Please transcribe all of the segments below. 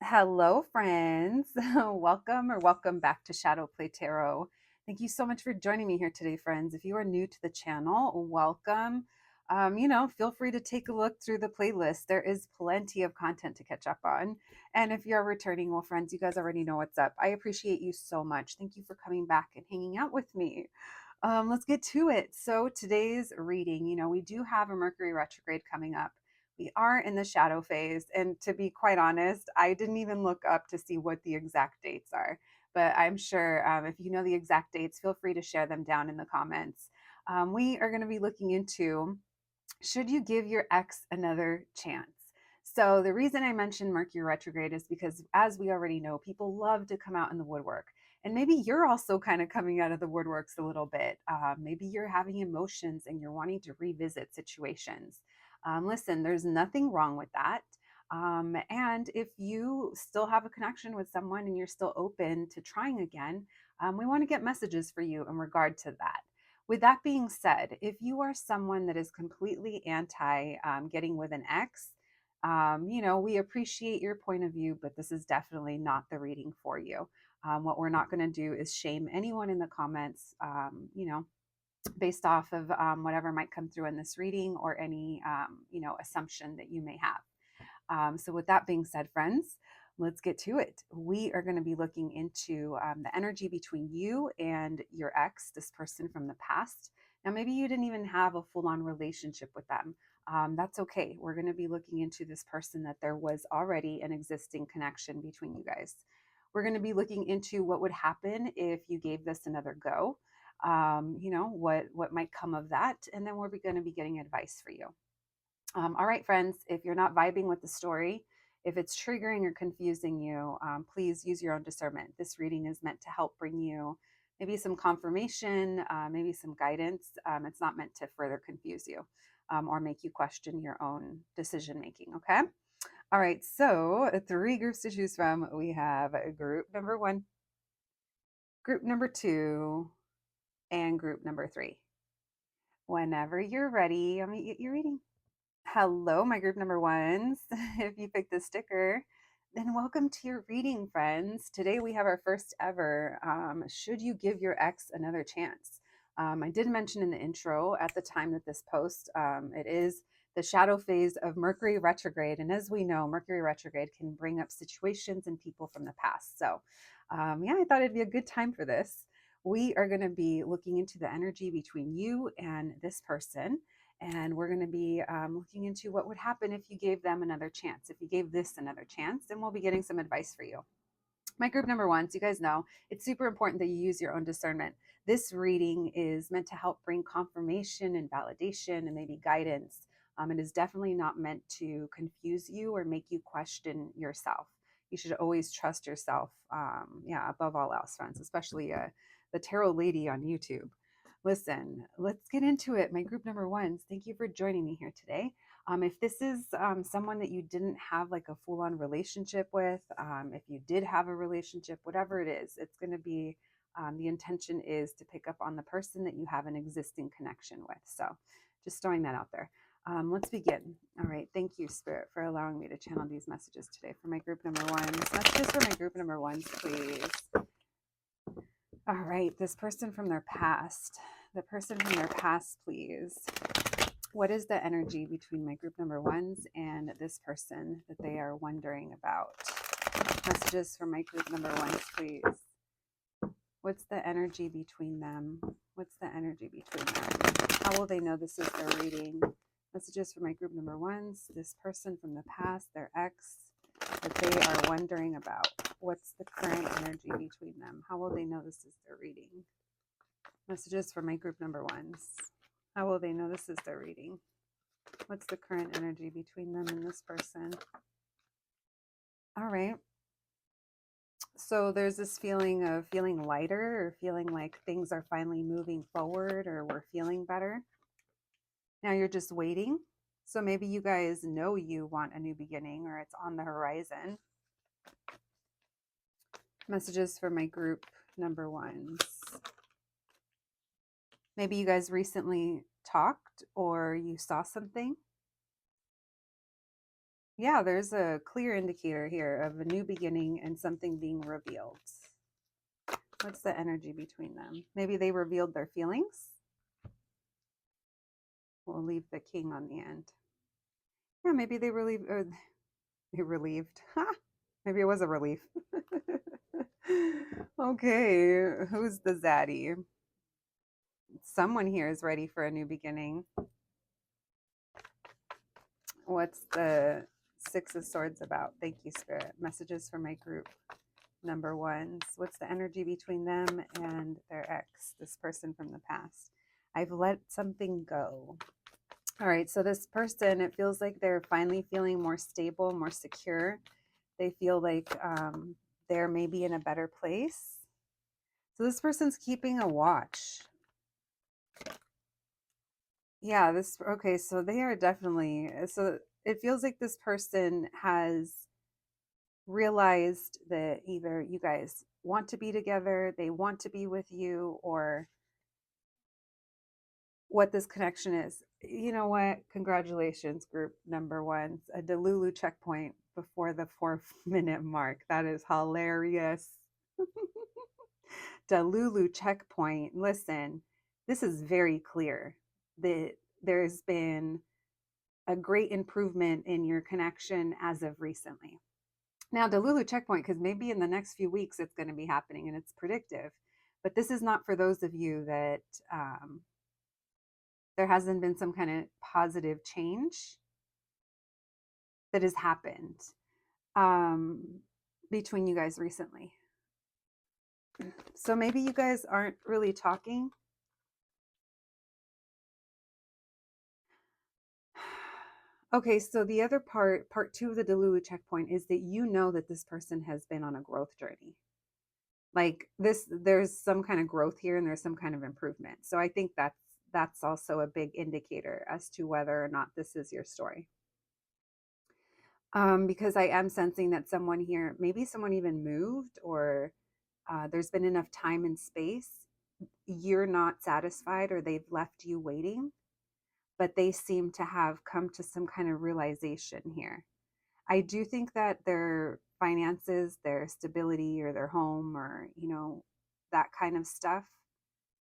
Hello, friends. Welcome back to Shadow Play Tarot. Thank you so much for joining me here today, friends. If you are new to the channel, welcome. Feel free to take a look through the playlist. There is plenty of content to catch up on. And if you're returning, well, friends, you guys already know what's up. I appreciate you so much. Thank you for coming back and hanging out with me. Let's get to it. So today's reading, we do have a Mercury retrograde coming up. We are in the shadow phase. And to be quite honest, I didn't even look up to see what the exact dates are. But I'm sure if you know the exact dates, feel free to share them down in the comments. We are going to be looking into, should you give your ex another chance? So, the reason I mentioned Mercury retrograde is because, as we already know, people love to come out in the woodwork. And maybe you're also kind of coming out of the woodworks a little bit. Maybe you're having emotions and you're wanting to revisit situations. Listen, there's nothing wrong with that. And if you still have a connection with someone and you're still open to trying again, we want to get messages for you in regard to that. With that being said, if you are someone that is completely anti getting with an ex, we appreciate your point of view, but this is definitely not the reading for you. What we're not going to do is shame anyone in the comments, based off of whatever might come through in this reading or any, assumption that you may have. So, with that being said, friends, let's get to it. We are going to be looking into the energy between you and your ex, this person from the past. Now, maybe you didn't even have a full on relationship with them. That's okay. We're going to be looking into this person that there was already an existing connection between you guys. We're going to be looking into what would happen if you gave this another go. What might come of that, and then we're going to be getting advice for you. All right, friends, if you're not vibing with the story, if it's triggering or confusing you, please use your own discernment. This reading is meant to help bring you maybe some confirmation, maybe some guidance. It's not meant to further confuse you or make you question your own decision making. Okay. All right. So, three groups to choose from. We have group number one, group number two, and group number three. Whenever you're ready, I'm going to get you reading. Hello, my group number ones. If you picked the sticker, then welcome to your reading, friends. Today we have our first ever Should You Give Your Ex Another Chance? I did mention in the intro at the time that this post, it is the shadow phase of Mercury retrograde. And as we know, Mercury retrograde can bring up situations and people from the past. So, I thought it'd be a good time for this. We are going to be looking into the energy between you and this person, and we're going to be looking into what would happen if you gave them another chance, if you gave this another chance, and we'll be getting some advice for you. My group number one, so you guys know, it's super important that you use your own discernment. This reading is meant to help bring confirmation and validation and maybe guidance. It is definitely not meant to confuse you or make you question yourself. You should always trust yourself, above all else, friends, especially the tarot lady on YouTube. Listen, let's get into it. My group number ones, thank you for joining me here today. If this is someone that you didn't have like a full on relationship with, if you did have a relationship, whatever it is, it's going to be the intention is to pick up on the person that you have an existing connection with. So just throwing that out there. Let's begin. All right. Thank you, Spirit, for allowing me to channel these messages today for my group number ones. Messages for my group number ones, please. All right. This person from their past. The person from their past, please. What is the energy between my group number ones and this person that they are wondering about? Messages for my group number ones, please. What's the energy between them? What's the energy between them? How will they know this is their reading? Messages for my group number ones, this person from the past, their ex, that they are wondering about. What's the current energy between them? How will they know this is their reading? Messages for my group number ones. How will they know this is their reading? What's the current energy between them and this person? All right. So there's this feeling of feeling lighter or feeling like things are finally moving forward or we're feeling better. Now you're just waiting. So maybe you guys know you want a new beginning or it's on the horizon. Messages for my group number ones. Maybe you guys recently talked or you saw something. Yeah, there's a clear indicator here of a new beginning and something being revealed. What's the energy between them? Maybe they revealed their feelings. We'll leave the king on the end. Yeah, maybe they relieved, or they relieved. Maybe it was a relief. Okay, who's the zaddy? Someone here is ready for a new beginning. What's the Six of Swords about? Thank you, Spirit. Messages for my group number ones. What's the energy between them and their ex, this person from the past? I've let something go. All right, so this person, it feels like they're finally feeling more stable, more secure. They feel like they're maybe in a better place. So this person's keeping a watch. Yeah, okay, so they are definitely, so it feels like this person has realized that either you guys want to be together, they want to be with you, or what this connection is. You know what? Congratulations, group number one. A Delulu checkpoint before the 4 minute mark. That is hilarious. Delulu checkpoint. Listen, this is very clear that there's been a great improvement in your connection as of recently. Now, Delulu checkpoint, because maybe in the next few weeks it's going to be happening and it's predictive. But this is not for those of you that there hasn't been some kind of positive change that has happened um, between you guys recently. So maybe you guys aren't really talking. Okay, so the other part two of the Delulu checkpoint, is that you know that this person has been on a growth journey. Like this, there's some kind of growth here and there's some kind of improvement. So I think that's also a big indicator as to whether or not this is your story. Because I am sensing that someone here, maybe someone even moved, or there's been enough time and space. You're not satisfied, or they've left you waiting, but they seem to have come to some kind of realization here. I do think that their finances, their stability, or their home, or, that kind of stuff,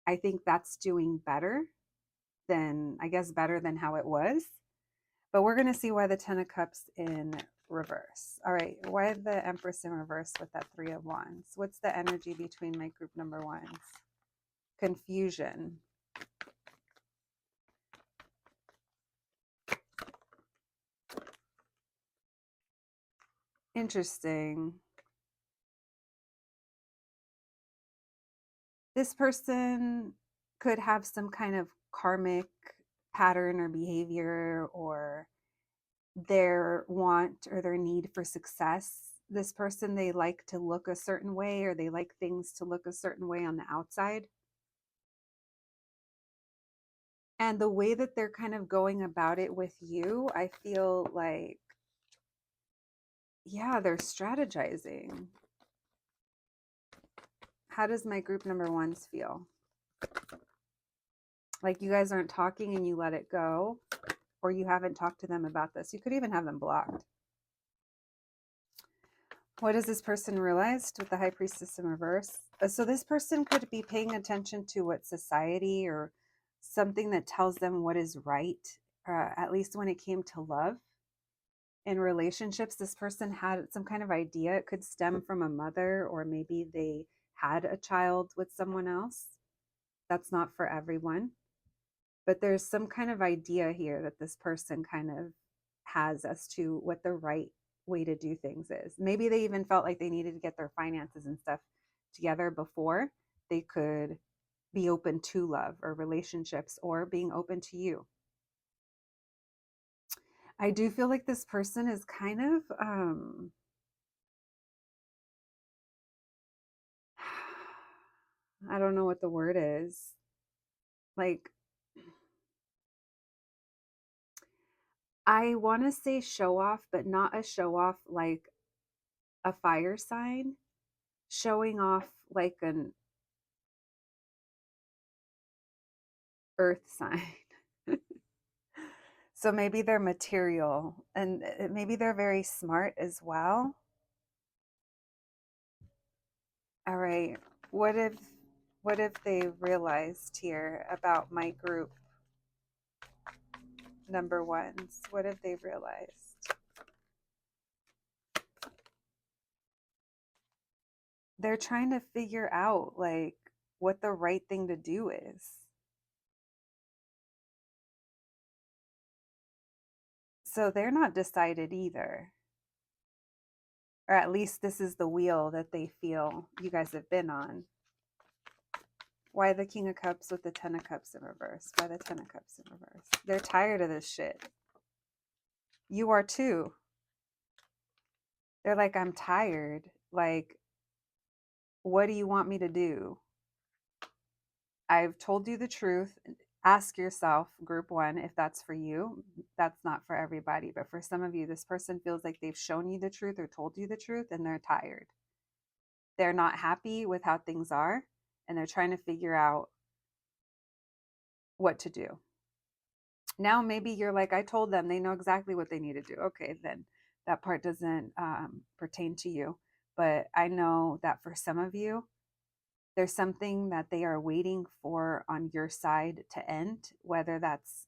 I think that's doing better than, I guess, better than how it was. But we're going to see why the Ten of Cups in reverse. All right, why the Empress in reverse with that Three of Wands? What's the energy between my group number ones? Confusion. Interesting. This person could have some kind of karmic pattern or behavior, or their want or their need for success. This person, they like to look a certain way, or they like things to look a certain way on the outside. And the way that they're kind of going about it with you, I feel like, yeah, they're strategizing. How does my group number ones feel? Like you guys aren't talking and you let it go, or you haven't talked to them about this. You could even have them blocked. What has this person realized with the High Priestess in reverse? So this person could be paying attention to what society, or something that tells them what is right, at least when it came to love. In relationships, this person had some kind of idea. It could stem from a mother, or maybe they had a child with someone else. That's not for everyone. But there's some kind of idea here that this person kind of has as to what the right way to do things is. Maybe they even felt like they needed to get their finances and stuff together before they could be open to love or relationships, or being open to you. I do feel like this person is kind of I don't know what the word is. Like, I want to say show off, but not a show off like a fire sign, showing off like an earth sign. So maybe they're material, and maybe they're very smart as well. All right. What if they realized here about my group number ones? What if they realized? They're trying to figure out like what the right thing to do is. So they're not decided either. Or at least this is the wheel that they feel you guys have been on. Why the King of Cups with the Ten of Cups in reverse? Why the Ten of Cups in reverse? They're tired of this shit. You are too. They're like, I'm tired. Like, what do you want me to do? I've told you the truth. Ask yourself, group one, if that's for you. That's not for everybody, but for some of you, this person feels like they've shown you the truth or told you the truth and they're tired. They're not happy with how things are and they're trying to figure out what to do. Now, maybe you're like, I told them, they know exactly what they need to do. Okay, then that part doesn't pertain to you. But I know that for some of you, there's something that they are waiting for on your side to end, whether that's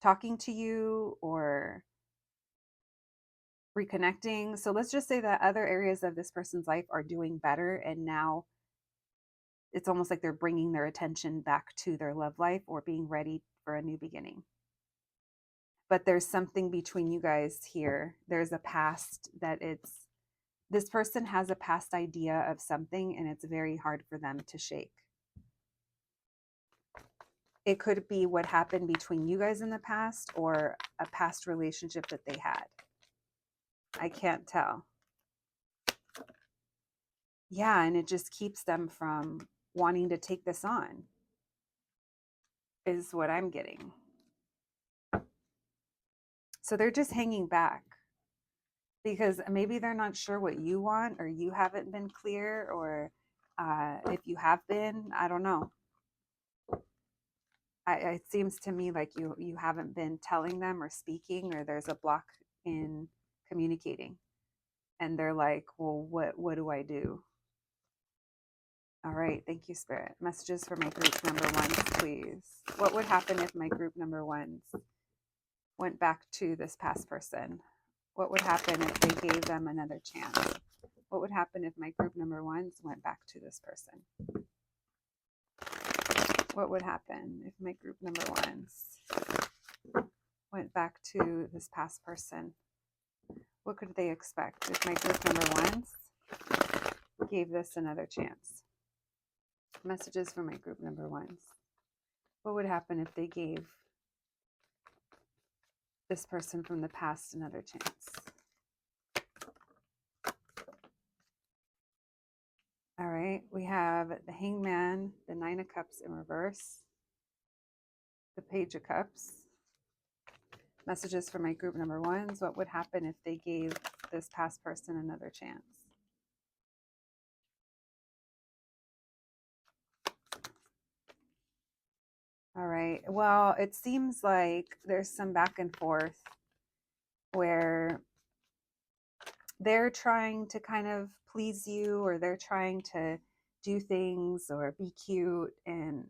talking to you or reconnecting. So let's just say that other areas of this person's life are doing better. And now it's almost like they're bringing their attention back to their love life or being ready for a new beginning. But there's something between you guys here. There's a past that this person has a past idea of something and it's very hard for them to shake. It could be what happened between you guys in the past or a past relationship that they had. I can't tell. Yeah, and it just keeps them from wanting to take this on, is what I'm getting. So they're just hanging back because maybe they're not sure what you want or you haven't been clear, or if you have been, I don't know. It seems to me like you haven't been telling them or speaking, or there's a block in communicating. And they're like, well, what do I do? All right, thank you, Spirit. Messages for my group number ones, please. What would happen if my group number ones went back to this past person? What would happen if they gave them another chance? What would happen if my group number ones went back to this person? What would happen if my group number ones went back to this past person? What could they expect if my group number ones gave this another chance? Messages for my group number ones. What would happen if they gave this person from the past another chance? All right, we have the Hangman, the Nine of Cups in reverse, the Page of Cups. Messages for my group number ones. What would happen if they gave this past person another chance? All right, well, it seems like there's some back and forth where they're trying to kind of please you, or they're trying to do things or be cute, and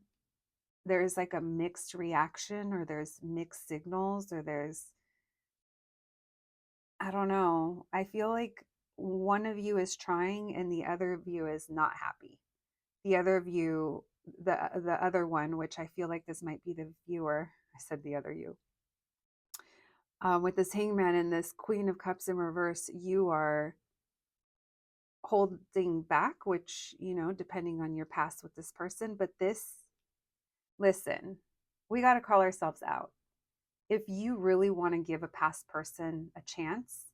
there's like a mixed reaction, or there's mixed signals, or there's, I don't know. I feel like one of you is trying and the other of you is not happy. The other of you, the other one, which I feel like this might be the viewer. I said the other you. With this Hangman and this Queen of Cups in reverse, you are holding back, which, you know, depending on your past with this person. But this, listen, we got to call ourselves out. If you really want to give a past person a chance,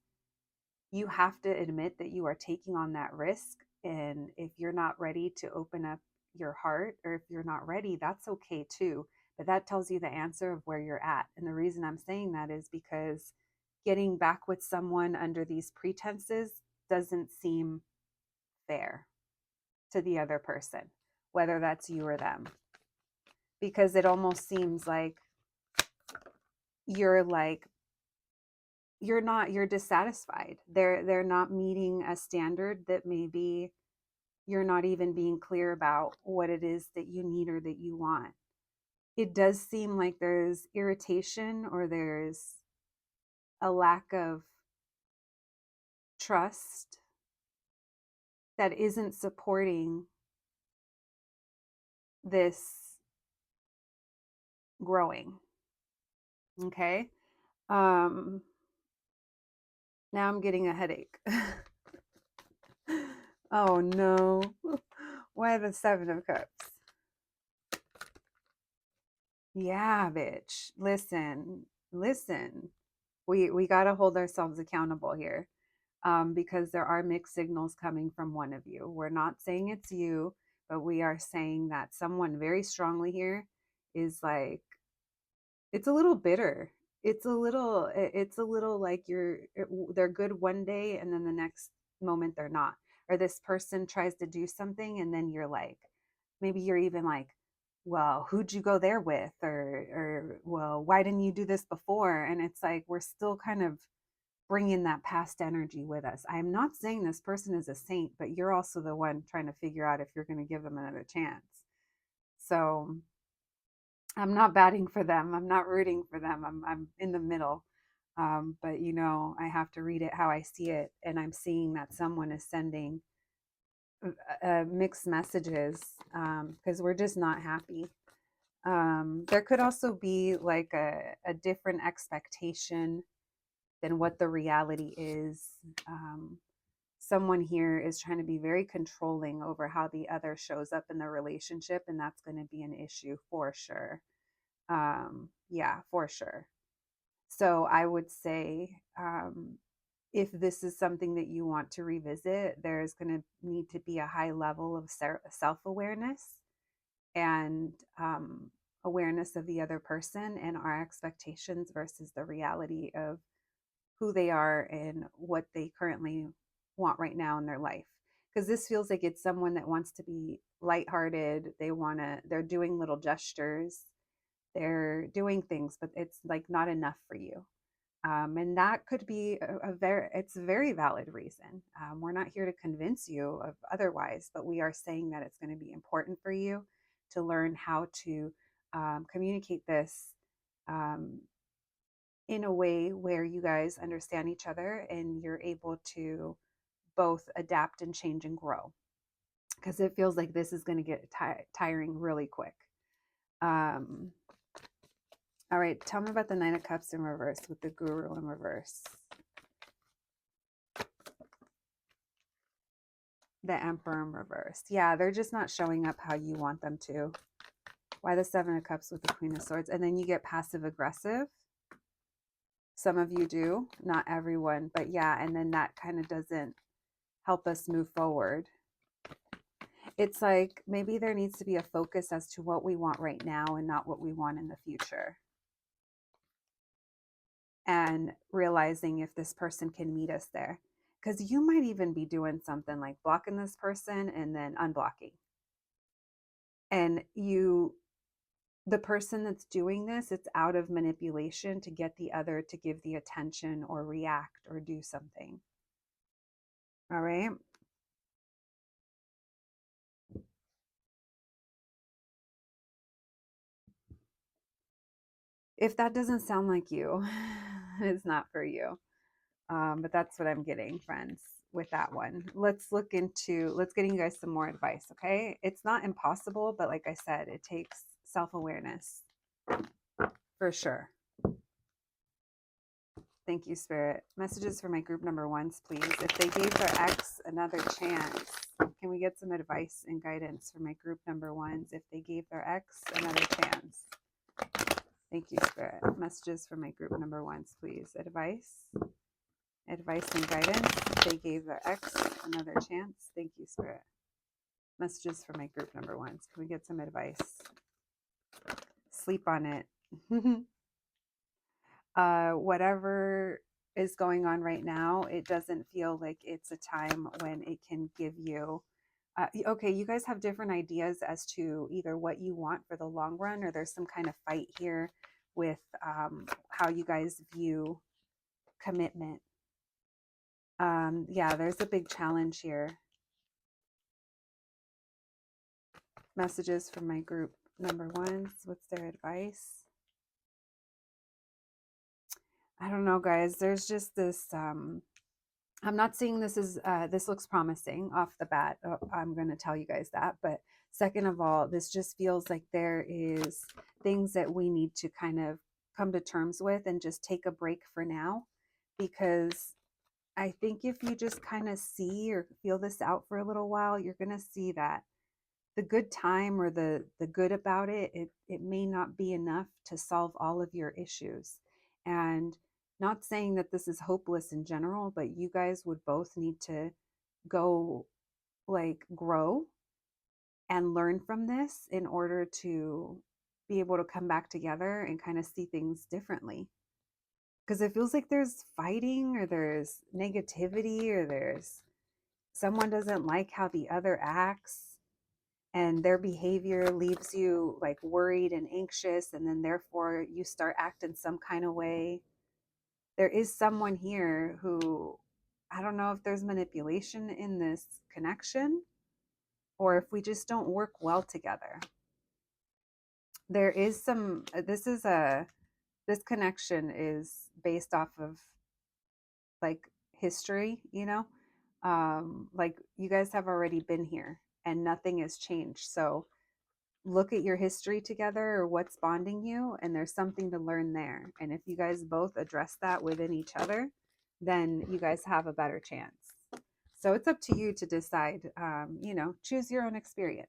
you have to admit that you are taking on that risk. And if you're not ready to open up your heart, or if you're not ready, that's okay too. But that tells you the answer of where you're at. And the reason I'm saying that is because getting back with someone under these pretenses doesn't seem fair to the other person, whether that's you or them, because it almost seems like you're like, you're dissatisfied. They're not meeting a standard that maybe you're not even being clear about what it is that you need or that you want. It does seem like there's irritation or there's a lack of trust that isn't supporting this growing. Okay. Um, Now I'm getting a headache. Oh no. Why the Seven of Cups? Yeah, bitch. Listen. We got to hold ourselves accountable here, because there are mixed signals coming from one of you. We're not saying it's you, but we are saying that someone very strongly here is like, it's a little bitter. It's a little like they're good one day and then the next moment they're not. Or this person tries to do something and then you're like, maybe you're even like, well, who'd you go there with? Or well, why didn't you do this before? And it's like we're still kind of bringing that past energy with us. I'm not saying this person is a saint, but you're also the one trying to figure out if you're going to give them another chance. So I'm not batting for them. I'm not rooting for them. I'm in the middle. But I have to read it how I see it, and I'm seeing that someone is sending mixed messages, because we're just not happy. There could also be like a different expectation than what the reality is. Um, Someone here is trying to be very controlling over how the other shows up in the relationship, and that's going to be an issue for sure. Yeah, for sure. So I would say, if this is something that you want to revisit, there's going to need to be a high level of self awareness and, awareness of the other person and our expectations versus the reality of who they are and what they currently want right now in their life. Because this feels like it's someone that wants to be lighthearted. They're doing little gestures, they're doing things, but it's like not enough for you. And that could be it's a very valid reason. We're not here to convince you of otherwise, but we are saying that it's going to be important for you to learn how to, communicate this, um, in a way where you guys understand each other and you're able to both adapt and change and grow. Because it feels like this is going to get tiring really quick. Um, all right, tell me about the Nine of Cups in reverse with the Guru in reverse. The Emperor in reverse. Yeah, they're just not showing up how you want them to. Why the Seven of Cups with the Queen of Swords? And then you get passive aggressive. Some of you do, not everyone, but yeah, and then that kind of doesn't help us move forward. It's like maybe there needs to be a focus as to what we want right now and not what we want in the future. And realizing if this person can meet us there. Because you might even be doing something like blocking this person and then unblocking. And the person that's doing this, it's out of manipulation to get the other to give the attention or react or do something. All right. If that doesn't sound like you, it's not for you. But that's what I'm getting, friends, with that one. Let's getting you guys some more advice, okay? It's not impossible, but like I said, it takes self-awareness for sure. Thank you, Spirit. Messages for my group number ones, please. If they gave their ex another chance, can we get some advice and guidance for my group number ones if they gave their ex another chance? Thank you, Spirit. Messages for my group number ones, please. Advice and guidance. They gave their ex another chance. Thank you, Spirit. Messages for my group number ones. Can we get some advice? Sleep on it. Whatever is going on right now, it doesn't feel like it's a time when it can give you. Okay, you guys have different ideas as to either what you want for the long run, or there's some kind of fight here with how you guys view commitment. Yeah, there's a big challenge here. Messages from my group number ones. What's their advice? I don't know, guys. There's just this. I'm not saying this is this looks promising off the bat. I'm going to tell you guys that. But second of all, this just feels like there is things that we need to kind of come to terms with and just take a break for now, because I think if you just kind of see or feel this out for a little while, you're going to see that the good time or the good about it may not be enough to solve all of your issues. And not saying that this is hopeless in general, but you guys would both need to go like grow and learn from this in order to be able to come back together and kind of see things differently. Because it feels like there's fighting or there's negativity or there's someone doesn't like how the other acts, and their behavior leaves you like worried and anxious, and then therefore you start acting some kind of way. There is someone here who, I don't know if there's manipulation in this connection or if we just don't work well together. There is some, this connection is based off of like history, like you guys have already been here and nothing has changed. So look at your history together or what's bonding you, and there's something to learn there. And if you guys both address that within each other, then you guys have a better chance. So it's up to you to decide, choose your own experience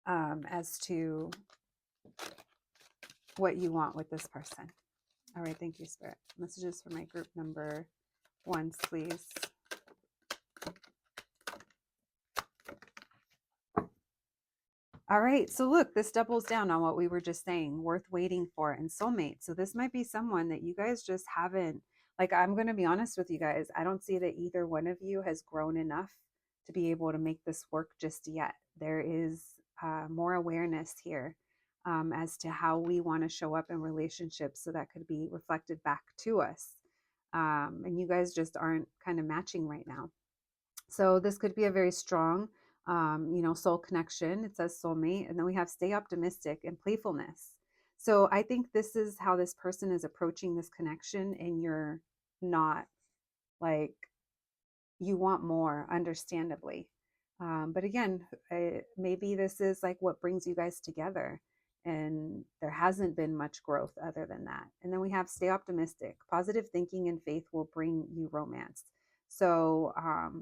as to what you want with this person. All right, thank you, Spirit. Messages for my group number ones, please. All right, so look, this doubles down on what we were just saying, worth waiting for and soulmate. So this might be someone that you guys just haven't, like, I'm going to be honest with you guys. I don't see that either one of you has grown enough to be able to make this work just yet. There is more awareness here as to how we want to show up in relationships, so that could be reflected back to us. And you guys just aren't kind of matching right now. So this could be a very strong soul connection. It says soulmate. And then we have stay optimistic and playfulness. So I think this is how this person is approaching this connection, and you're not, like, you want more, understandably. But again, maybe this is like what brings you guys together, and there hasn't been much growth other than that. And then we have stay optimistic. Positive thinking and faith will bring you romance. So,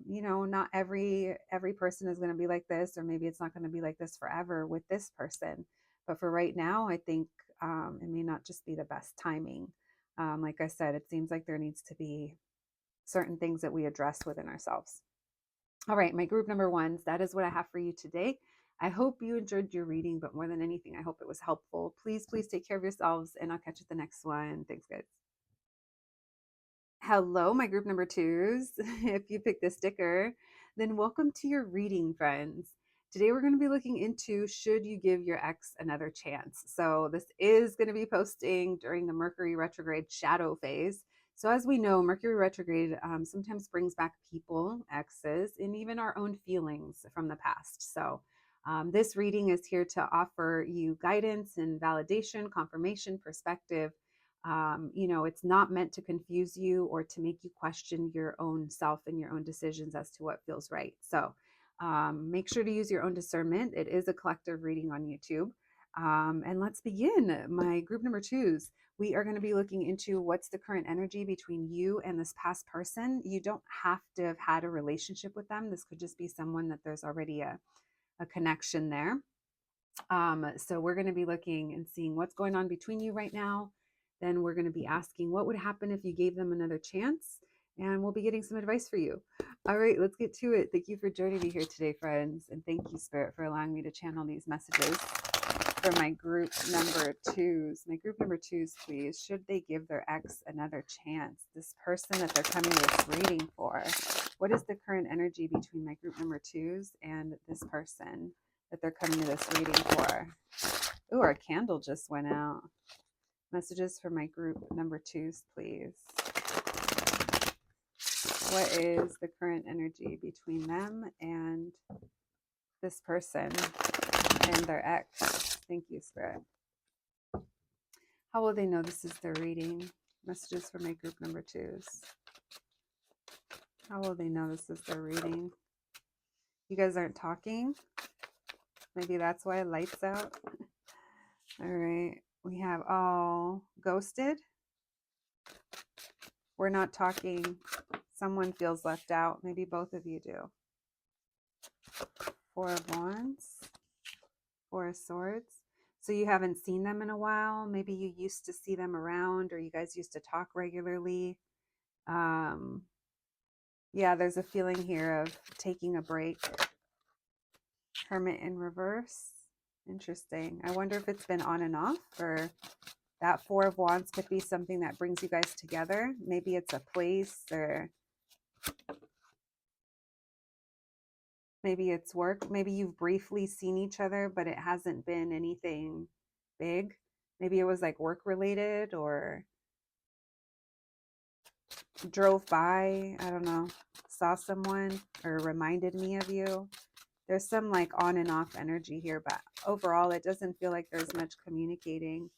not every person is going to be like this, or maybe it's not going to be like this forever with this person. But for right now, I think it may not just be the best timing. Like I said, it seems like there needs to be certain things that we address within ourselves. All right, my group number ones, that is what I have for you today. I hope you enjoyed your reading, but more than anything, I hope it was helpful. Please take care of yourselves, and I'll catch you at the next one. Thanks, guys. Hello, my group number twos. If you picked the sticker, then welcome to your reading, friends. Today we're going to be looking into, should you give your ex another chance? So this is going to be posting during the Mercury retrograde shadow phase. So as we know, Mercury retrograde sometimes brings back people, exes, and even our own feelings from the past. So this reading is here to offer you guidance and validation, confirmation, perspective. It's not meant to confuse you or to make you question your own self and your own decisions as to what feels right. So make sure to use your own discernment. It is a collective reading on YouTube. And let's begin. My group number twos, we are going to be looking into what's the current energy between you and this past person. You don't have to have had a relationship with them. This could just be someone that there's already a connection there. So we're going to be looking and seeing what's going on between you right now. Then we're going to be asking what would happen if you gave them another chance, and we'll be getting some advice for you. All right, let's get to it. Thank you for joining me here today, friends. And thank you, Spirit, for allowing me to channel these messages for my group number twos. My group number twos, please. Should they give their ex another chance? This person that they're coming to this reading for. What is the current energy between my group number twos and this person that they're coming to this reading for? Ooh, our candle just went out. Messages for my group number 2s, please. What is the current energy between them and this person and their ex? Thank you, Spirit. How will they know this is their reading? Messages for my group number 2s. How will they know this is their reading? You guys aren't talking. Maybe that's why lights out. All right. We have all ghosted. We're not talking. Someone feels left out. Maybe both of you do. 4 of Wands. 4 of Swords. So you haven't seen them in a while. Maybe you used to see them around, or you guys used to talk regularly. Yeah, there's a feeling here of taking a break. Hermit in reverse. Interesting. I wonder if it's been on and off, or that 4 of Wands could be something that brings you guys together. Maybe it's a place, or maybe it's work. Maybe you've briefly seen each other, but it hasn't been anything big. Maybe it was like work related, or drove by, I don't know, saw someone or reminded me of you. There's some like on and off energy here, but overall it doesn't feel like there's much communicating.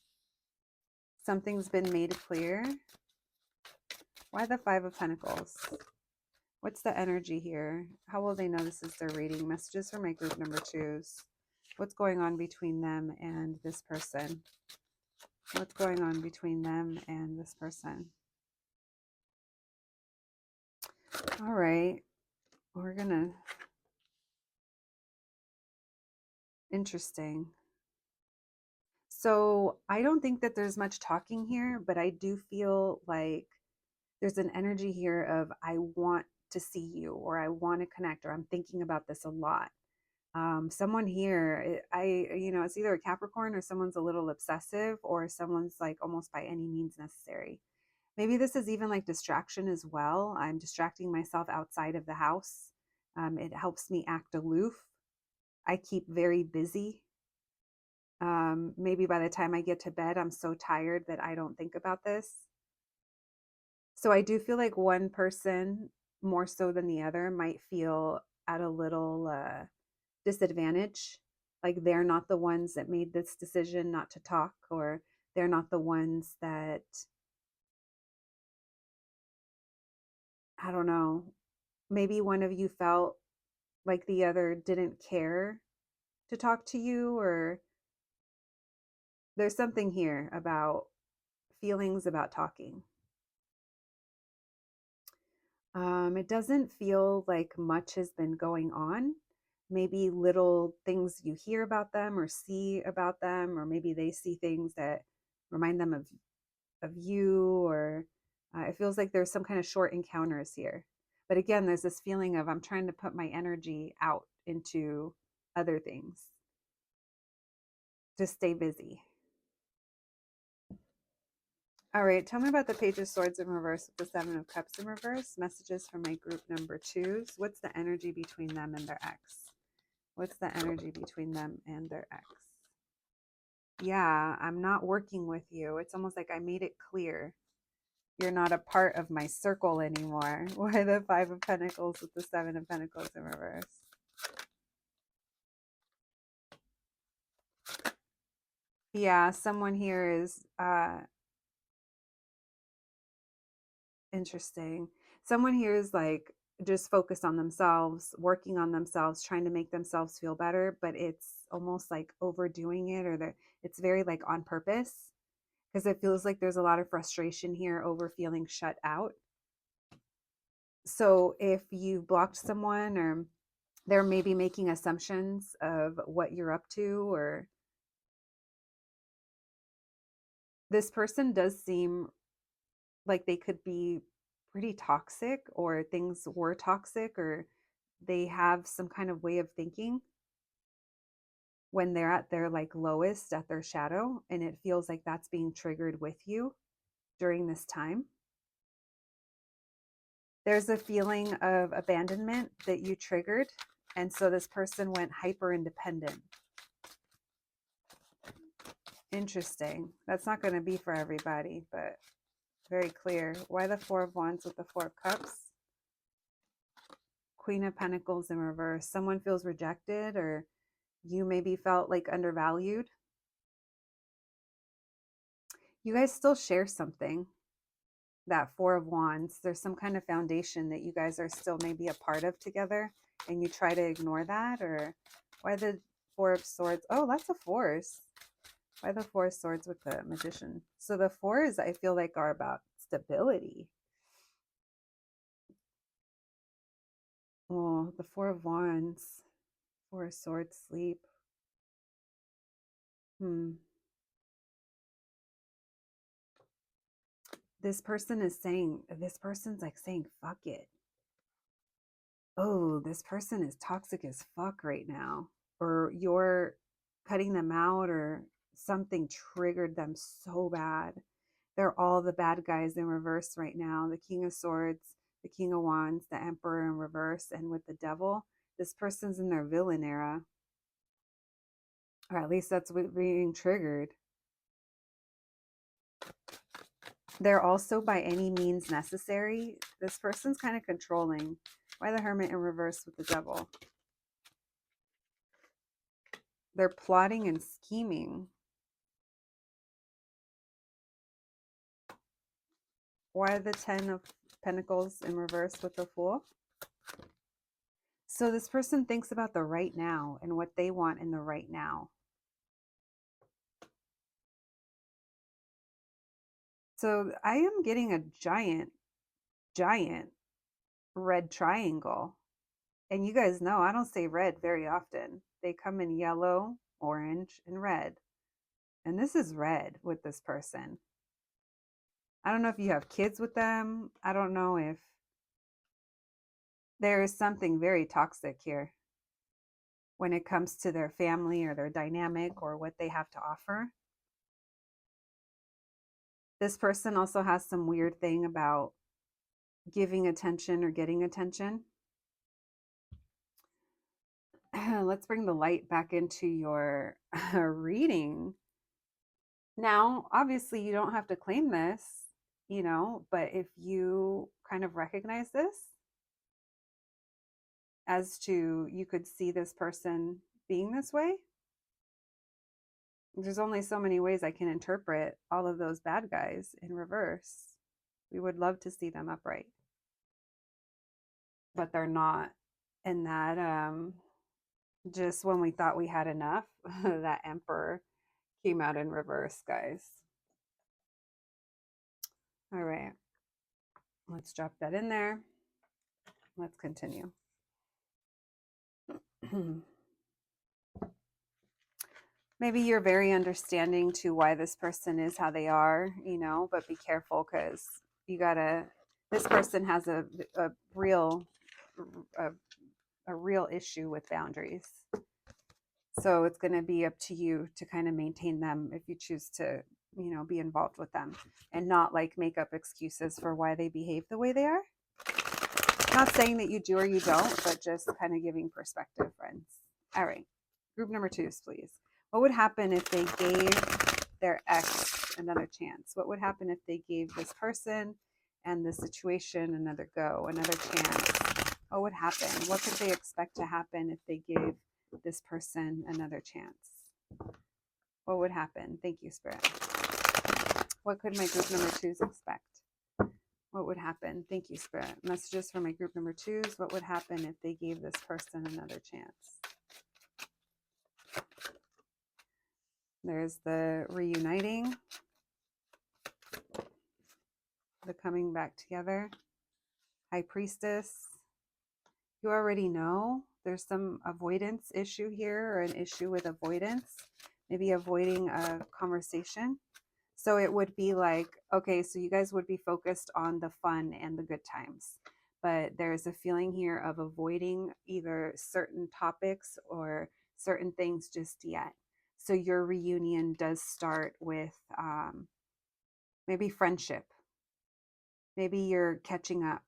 Something's been made clear. Why the 5 of Pentacles? What's the energy here? How will they know this is their reading? Messages for my group number 2s. What's going on between them and this person? What's going on between them and this person? All right. We're gonna... Interesting. So I don't think that there's much talking here, but I do feel like there's an energy here of I want to see you, or I want to connect, or I'm thinking about this a lot. Someone here, it's either a Capricorn, or someone's a little obsessive, or someone's like almost by any means necessary. Maybe this is even like distraction as well. I'm distracting myself outside of the house. It helps me act aloof. I keep very busy. Maybe by the time I get to bed, I'm so tired that I don't think about this. So I do feel like one person more so than the other might feel at a little disadvantage. Like they're not the ones that made this decision not to talk, or they're not the ones that, I don't know, maybe one of you felt like the other didn't care to talk to you, or there's something here about feelings about talking. It doesn't feel like much has been going on. Maybe little things you hear about them or see about them, or maybe they see things that remind them of you, or it feels like there's some kind of short encounters here. But again, there's this feeling of I'm trying to put my energy out into other things to stay busy. All right, tell me about the Page of Swords in reverse with the 7 of Cups in reverse. Messages for my group number 2s. What's the energy between them and their ex? What's the energy between them and their ex? Yeah, I'm not working with you. It's almost like I made it clear. You're not a part of my circle anymore. Why the 5 of Pentacles with the 7 of Pentacles in reverse? Yeah, someone here is interesting. Someone here is like just focused on themselves, working on themselves, trying to make themselves feel better, but it's almost like overdoing it, or it's very like on purpose, because it feels like there's a lot of frustration here over feeling shut out. So if you blocked someone, or they're maybe making assumptions of what you're up to, or this person does seem like they could be pretty toxic, or things were toxic, or they have some kind of way of thinking when they're at their like lowest, at their shadow, and it feels like that's being triggered with you during this time. There's a feeling of abandonment that you triggered, and so this person went hyper independent. Interesting. That's not going to be for everybody, but very clear. Why the Four of Wands with the Four of Cups? Queen of Pentacles in reverse. Someone feels rejected, or you maybe felt like undervalued. You guys still share something. That Four of Wands, there's some kind of foundation that you guys are still maybe a part of together, and you try to ignore that. Or why the Four of Swords? Oh, that's a force. Why the Four of Swords with the Magician? So the fours, I feel like, are about stability. Oh, the Four of Wands, Four of Swords, sleep. This person is saying, this person's like saying, fuck it. Oh, this person is toxic as fuck right now. Or you're cutting them out, or something triggered them so bad. They're all the bad guys in reverse right now. The King of Swords, the King of Wands, the Emperor in reverse, and with the Devil. This person's in their villain era. Or at least that's what being triggered. They're also by any means necessary. This person's kind of controlling. Why the Hermit in reverse with the Devil? They're plotting and scheming. Why the Ten of Pentacles in reverse with the Fool? So this person thinks about the right now and what they want in the right now. So I am getting a giant red triangle. And you guys know I don't say red very often. They come in yellow, orange, and red. And this is red with this person. I don't know if you have kids with them. I don't know if there is something very toxic here when it comes to their family or their dynamic or what they have to offer. This person also has some weird thing about giving attention or getting attention. Let's bring the light back into your reading. Now, obviously, you don't have to claim this, but if you kind of recognize this as to, you could see this person being this way. There's only so many ways I can interpret all of those bad guys in reverse. We would love to see them upright, but they're not. And that, just when we thought we had enough, that Emperor came out in reverse, guys. All right. Let's drop that in there. Let's continue. Maybe you're very understanding to why this person is how they are, but be careful, because this person has a real issue with boundaries. So it's going to be up to you to kind of maintain them if you choose to, be involved with them, and not like make up excuses for why they behave the way they are. Not saying that you do or you don't, but just kind of giving perspective, friends. All right. Group number 2s, please. What would happen if they gave their ex another chance? What would happen if they gave this person and the situation another go, another chance? What would happen? What could they expect to happen if they gave this person another chance? What would happen? Thank you, Spirit. What could my group number 2s expect? What would happen? Thank you, Spirit. Messages for my group number 2s. What would happen if they gave this person another chance? There's the reuniting, the coming back together. High Priestess. You already know there's some avoidance issue here, or an issue with avoidance. Maybe avoiding a conversation. So it would be like, okay, so you guys would be focused on the fun and the good times. But there's a feeling here of avoiding either certain topics or certain things just yet. So your reunion does start with maybe friendship. Maybe you're catching up.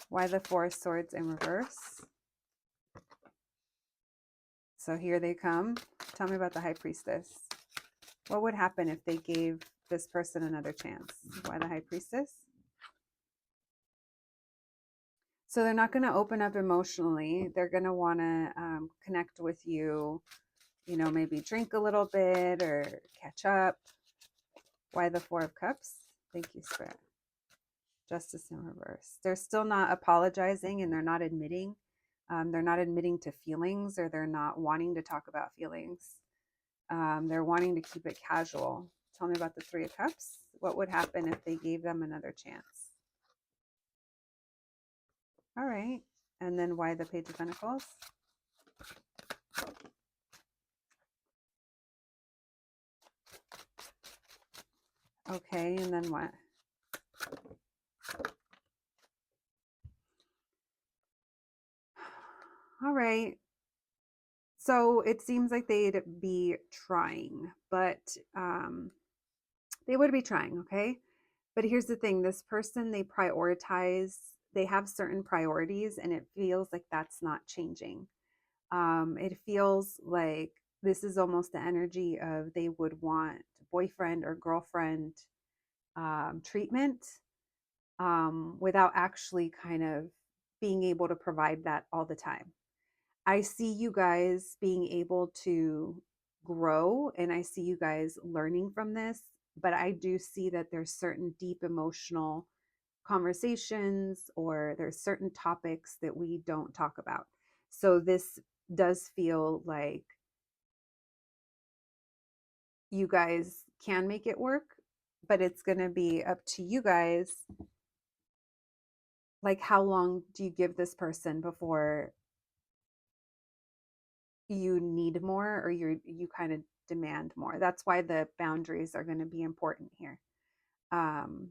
Why the Four of Swords in reverse? So here they come. Tell me about the High Priestess. What would happen if they gave this person another chance? Why the High Priestess? So they're not going to open up emotionally. They're going to want to connect with you, you know, maybe drink a little bit or catch up. Why the Four of Cups? Thank you, Spirit. Justice in reverse. They're still not apologizing, and they're not admitting. They're not admitting to feelings, or they're not wanting to talk about feelings. They're wanting to keep it casual. Tell me about the Three of Cups. What would happen if they gave them another chance? All right. And then why the Page of Pentacles? Okay, and then what? All right. So it seems like they'd be trying, but they would be trying, okay? But here's the thing, this person, they prioritize, they have certain priorities, and it feels like that's not changing. It feels like this is almost the energy of they would want boyfriend or girlfriend treatment without actually kind of being able to provide that all the time. I see you guys being able to grow, and I see you guys learning from this, but I do see that there's certain deep emotional conversations, or there's certain topics that we don't talk about. So this does feel like you guys can make it work, but it's going to be up to you guys. Like, how long do you give this person before you need more, or you kind of demand more? That's why the boundaries are going to be important here. Um,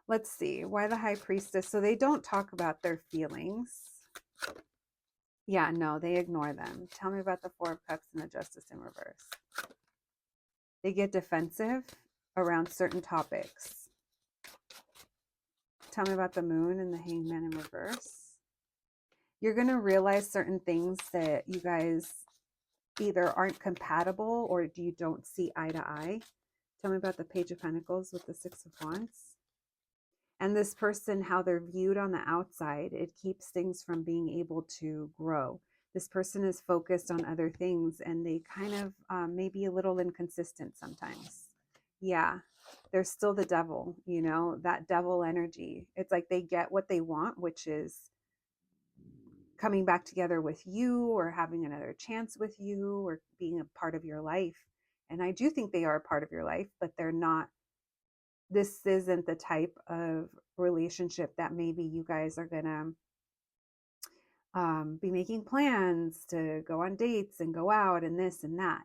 let's see, why the High Priestess? So they don't talk about their feelings. Yeah, no, they ignore them. Tell me about the Four of Cups and the Justice in reverse. They get defensive around certain topics. Tell me about the Moon and the Hangman in reverse. You're going to realize certain things that you guys either aren't compatible or you don't see eye to eye. Tell me about the Page of Pentacles with the Six of Wands. And this person, how they're viewed on the outside, it keeps things from being able to grow. This person is focused on other things, and they kind of may be a little inconsistent sometimes. Yeah, they're still the devil, you know, that devil energy. It's like they get what they want, which is coming back together with you, or having another chance with you, or being a part of your life. And I do think they are a part of your life, but they're not. This isn't the type of relationship that maybe you guys are going to be making plans to go on dates and go out and this and that.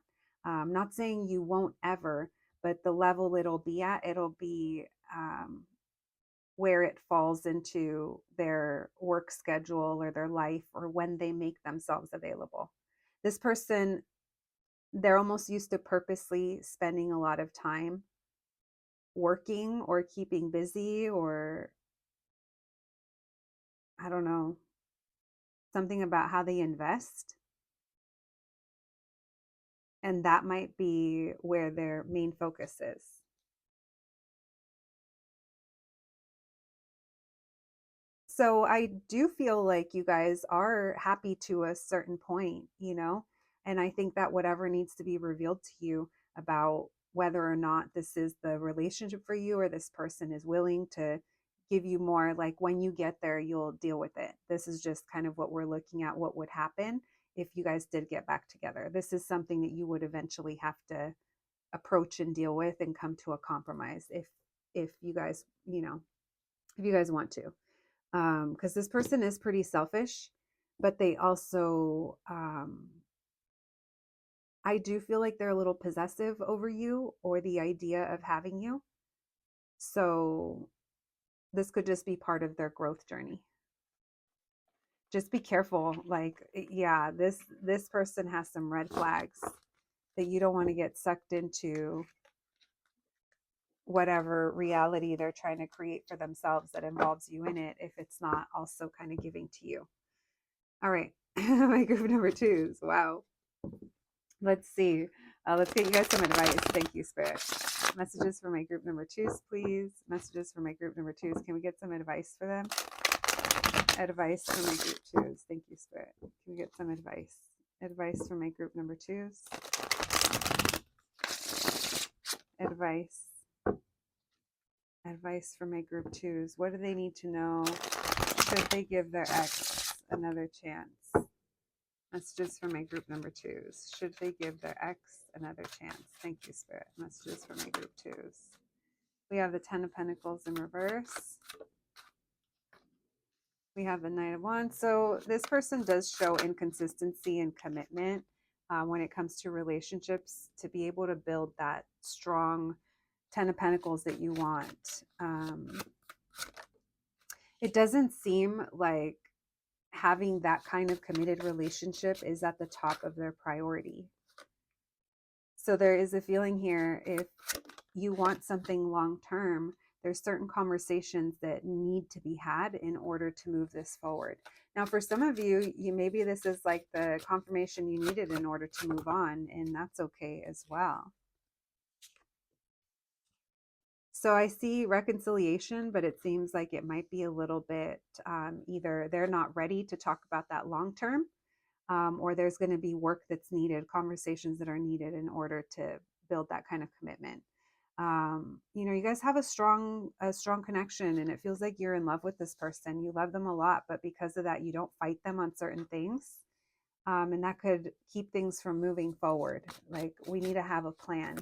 Not saying you won't ever, but the level it'll be at, it'll be where it falls into their work schedule or their life, or when they make themselves available. This person, they're almost used to purposely spending a lot of time working or keeping busy, or I don't know, something about how they invest. And that might be where their main focus is. So I do feel like you guys are happy to a certain point, you know, and I think that whatever needs to be revealed to you about whether or not this is the relationship for you, or this person is willing to give you more, like when you get there, you'll deal with it. This is just kind of what we're looking at, what would happen if you guys did get back together. This is something that you would eventually have to approach and deal with and come to a compromise if you guys, you know, if you guys want to. Because this person is pretty selfish, but they also, I do feel like they're a little possessive over you, or the idea of having you. So this could just be part of their growth journey. Just be careful. Like, yeah, this person has some red flags that you don't want to get sucked into whatever reality they're trying to create for themselves that involves you in it, if it's not also kind of giving to you. All right. My group number twos. Wow. Let's see. Let's get you guys some advice. Thank you, Spirit. Messages for my group number twos, please. Messages for my group number twos. Can we get some advice for them? Advice for my group twos. Thank you, Spirit. Can we get some advice? Advice for my group number twos. Advice. Advice for my group twos. What do they need to know? Should they give their ex another chance? Messages for my group number twos. Should they give their ex another chance? Thank you, Spirit. Messages for my group twos. We have the Ten of Pentacles in reverse. We have the Knight of Wands. So this person does show inconsistency and commitment when it comes to relationships, to be able to build that strong Ten of Pentacles that you want. It doesn't seem like having that kind of committed relationship is at the top of their priority. So there is a feeling here, if you want something long term, there's certain conversations that need to be had in order to move this forward. Now, for some of you, maybe this is like the confirmation you needed in order to move on, and that's okay as well. So I see reconciliation, but it seems like it might be a little bit either they're not ready to talk about that long term, or there's going to be work that's needed, conversations that are needed in order to build that kind of commitment. You guys have a strong connection, and it feels like you're in love with this person. You love them a lot, but because of that, you don't fight them on certain things. And that could keep things from moving forward. Like, we need to have a plan.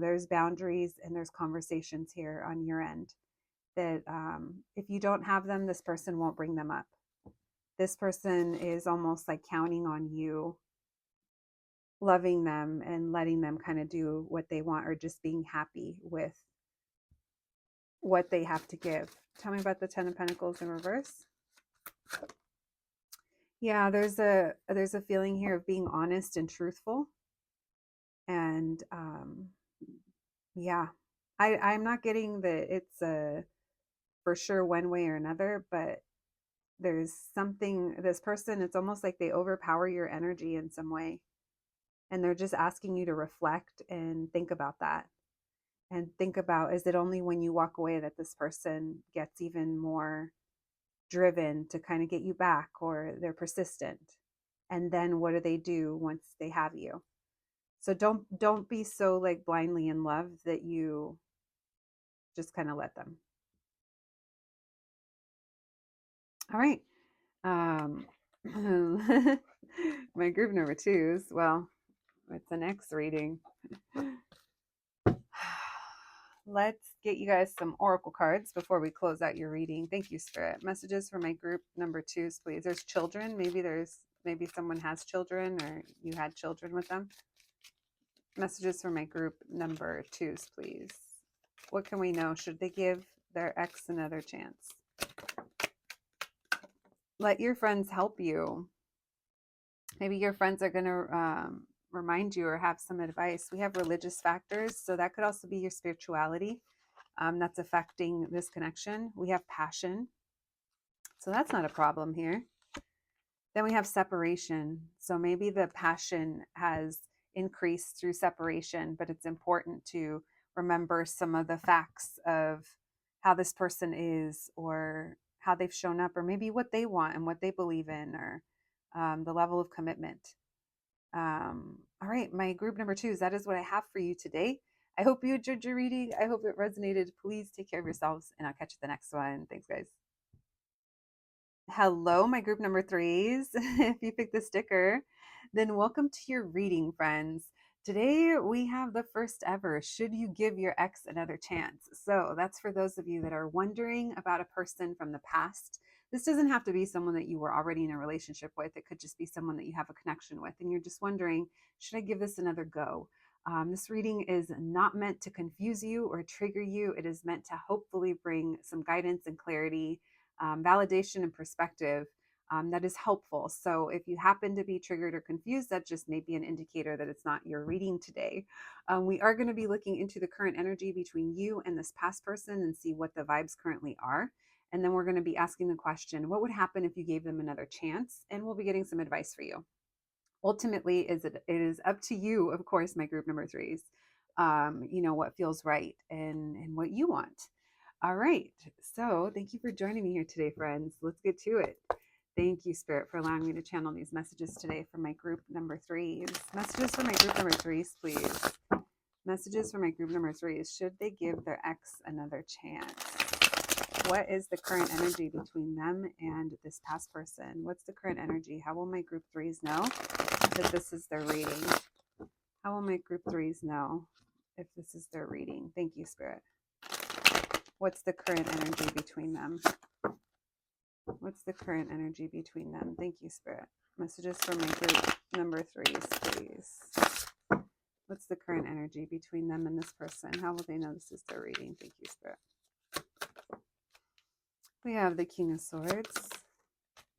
There's boundaries and there's conversations here on your end that if you don't have them, this person won't bring them up. This person is almost like counting on you loving them and letting them kind of do what they want, or just being happy with what they have to give. Tell me about the Ten of Pentacles in reverse. Yeah, there's a feeling here of being honest and truthful. And I'm not getting that it's a for sure one way or another, but there's something, this person, it's almost like they overpower your energy in some way. And they're just asking you to reflect and think about that. And think about, is it only when you walk away that this person gets even more driven to kind of get you back, or they're persistent? And then what do they do once they have you? So don't be so like blindly in love that you just kind of let them. All right. My group number twos. Well, it's an X reading. Let's get you guys some oracle cards before we close out your reading. Thank you, Spirit. Messages for my group number twos, please. There's children. Maybe someone has children, or you had children with them. Messages for my group number twos, please. What can we know? Should they give their ex another chance? Let your friends help you. Maybe your friends are going to remind you or have some advice. We have religious factors, so that could also be your spirituality that's affecting this connection. We have passion, so that's not a problem here. Then we have separation. So maybe the passion has increased through separation, but it's important to remember some of the facts of how this person is, or how they've shown up, or maybe what they want and what they believe in, or the level of commitment. All right, my group number twos, that is what I have for you today. I hope you enjoyed your reading. I hope it resonated. Please take care of yourselves, and I'll catch you the next one. Thanks, guys. Hello, my group number threes. If you picked the sticker, then welcome to your reading, friends. Today we have the first ever, should you give your ex another chance? So that's for those of you that are wondering about a person from the past. This doesn't have to be someone that you were already in a relationship with. It could just be someone that you have a connection with, and you're just wondering, should I give this another go? This reading is not meant to confuse you or trigger you. It is meant to hopefully bring some guidance and clarity, validation and perspective that is helpful. So if you happen to be triggered or confused, that just may be an indicator that it's not your reading today. We are going to be looking into the current energy between you and this past person and see what the vibes currently are. And then we're going to be asking the question, what would happen if you gave them another chance? And we'll be getting some advice for you. Ultimately, it is up to you, of course, my group number threes, what feels right and what you want. All right. So thank you for joining me here today, friends. Let's get to it. Thank you, Spirit, for allowing me to channel these messages today for my group number threes. Messages for my group number threes, please. Messages for my group number threes. Should they give their ex another chance? What is the current energy between them and this past person? What's the current energy? How will my group threes know that this is their reading? How will my group threes know if this is their reading? Thank you, Spirit. What's the current energy between them? What's the current energy between them? Thank you, Spirit. Messages for my group number threes, please. What's the current energy between them and this person? How will they know this is their reading? Thank you, Spirit. We have the King of Swords,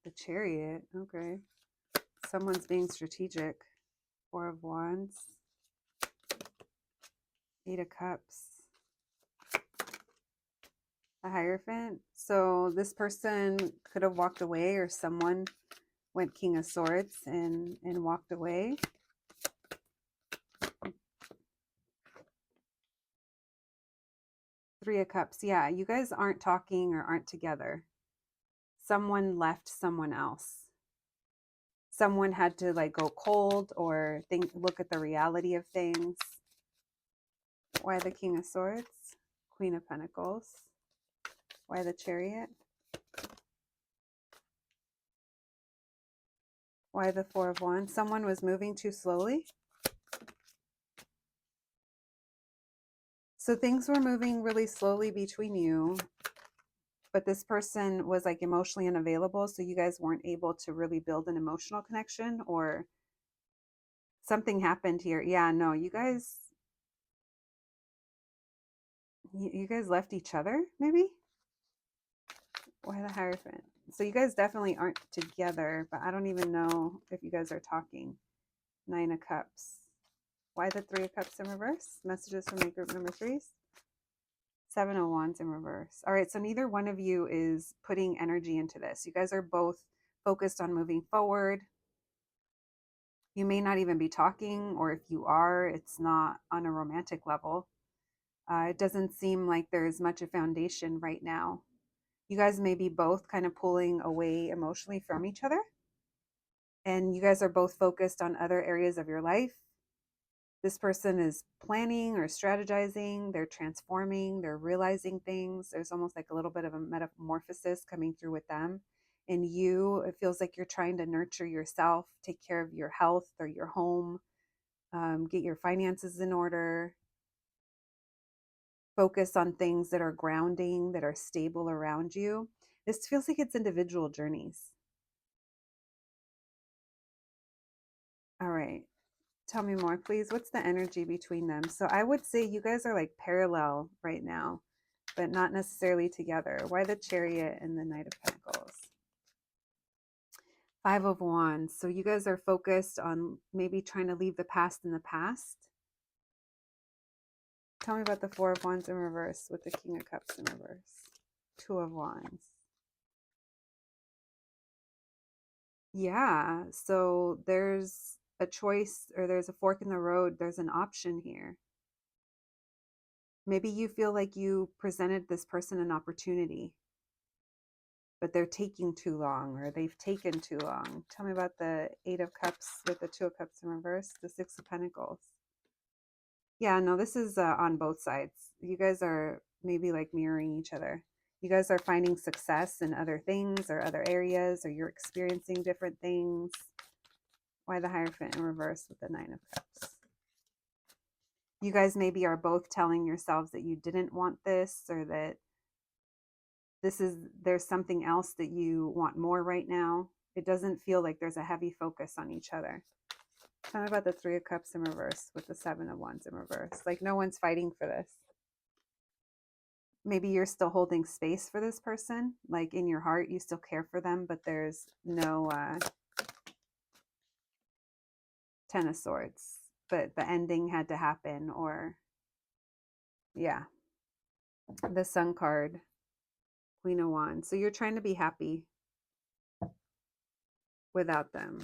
the Chariot. Okay. Someone's being strategic. Four of Wands, Eight of Cups, the Hierophant. So this person could have walked away, or someone went King of Swords and walked away. Three of Cups. Yeah, you guys aren't talking or aren't together. Someone left someone else. Someone had to like go cold or look at the reality of things. Why the King of Swords? Queen of Pentacles. Why the Chariot? Why the Four of Wands? Someone was moving too slowly. So things were moving really slowly between you, but this person was like emotionally unavailable. So you guys weren't able to really build an emotional connection, or something happened here. Yeah, no, you guys left each other, maybe? Why the Hierophant? So you guys definitely aren't together, but I don't even know if you guys are talking. Nine of Cups. Why the Three of Cups in reverse? Messages from my group number threes. Seven of Wands in reverse. All right, so neither one of you is putting energy into this. You guys are both focused on moving forward. You may not even be talking, or if you are, it's not on a romantic level. It doesn't seem like there's much of foundation right now. You guys may be both kind of pulling away emotionally from each other, and you guys are both focused on other areas of your life. This person is planning or strategizing, they're transforming, they're realizing things. There's almost like a little bit of a metamorphosis coming through with them. And you, it feels like you're trying to nurture yourself, take care of your health or your home, get your finances in order, focus on things that are grounding, that are stable around you. This feels like it's individual journeys. All right. Tell me more, please. What's the energy between them? So I would say you guys are like parallel right now, but not necessarily together. Why the Chariot and the Knight of Pentacles? Five of Wands. So you guys are focused on maybe trying to leave the past in the past. Tell me about the Four of Wands in reverse with the King of Cups in reverse. Two of Wands. Yeah, so there's a choice, or there's a fork in the road. There's an option here. Maybe you feel like you presented this person an opportunity, but they're taking too long, or they've taken too long. Tell me about the Eight of Cups with the Two of Cups in reverse, the Six of Pentacles. Yeah, no, this is on both sides. You guys are maybe like mirroring each other. You guys are finding success in other things or other areas, or you're experiencing different things. Why the Hierophant in reverse with the Nine of Cups? You guys maybe are both telling yourselves that you didn't want this, or that there's something else that you want more right now. It doesn't feel like there's a heavy focus on each other. Tell me about the Three of Cups in reverse with the Seven of Wands in reverse. Like no one's fighting for this. Maybe you're still holding space for this person. Like in your heart, you still care for them, but there's no Ten of Swords. But the ending had to happen, or yeah. The Sun card, Queen of Wands. So you're trying to be happy without them.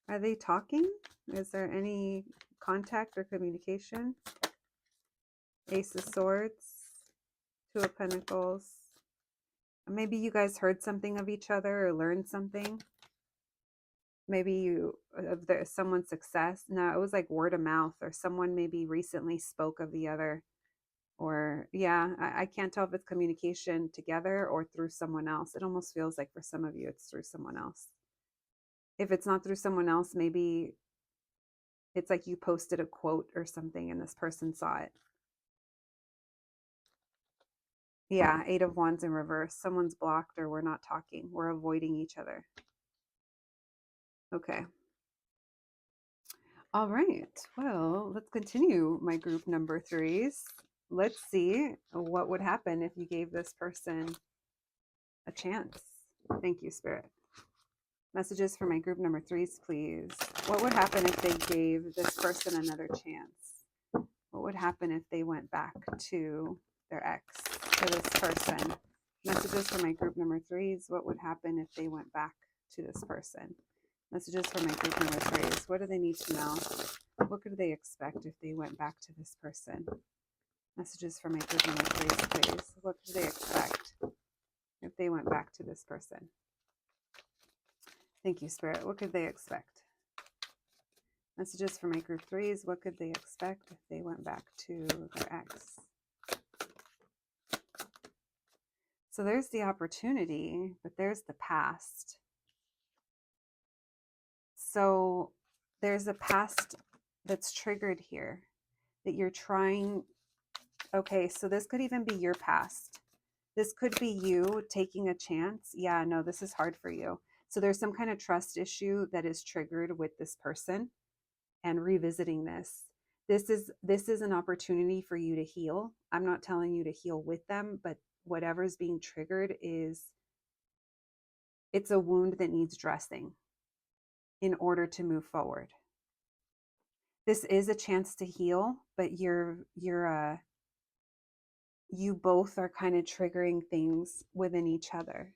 Are they talking? Is there any contact or communication? Ace of Swords, Two of Pentacles. Maybe you guys heard something of each other or learned something. Maybe you of someone's success. No, it was like word of mouth, or someone maybe recently spoke of the other. Or yeah, I can't tell if it's communication together or through someone else. It almost feels like for some of you it's through someone else. If it's not through someone else, maybe it's like you posted a quote or something and this person saw it. Yeah, Eight of Wands in reverse. Someone's blocked, or we're not talking. We're avoiding each other. Okay. All right. Well, let's continue, my group number threes. Let's see what would happen if you gave this person a chance. Thank you, Spirit. Messages for my group number threes, please. What would happen if they gave this person another chance? What would happen if they went back to their ex, to this person? Messages for my group number threes. What would happen if they went back to this person? Messages for my group number threes. What do they need to know? What could they expect if they went back to this person? Messages for my group number threes, please. What could they expect if they went back to this person? Thank you, Spirit. What could they expect? Messages for my group threes. What could they expect if they went back to their ex? So there's the opportunity, but there's the past. So there's a past that's triggered here that you're trying. Okay, so this could even be your past. This could be you taking a chance. Yeah, no, this is hard for you. So there's some kind of trust issue that is triggered with this person, and revisiting this. This is an opportunity for you to heal. I'm not telling you to heal with them, but whatever's being triggered it's a wound that needs dressing in order to move forward. This is a chance to heal, but you both are kind of triggering things within each other.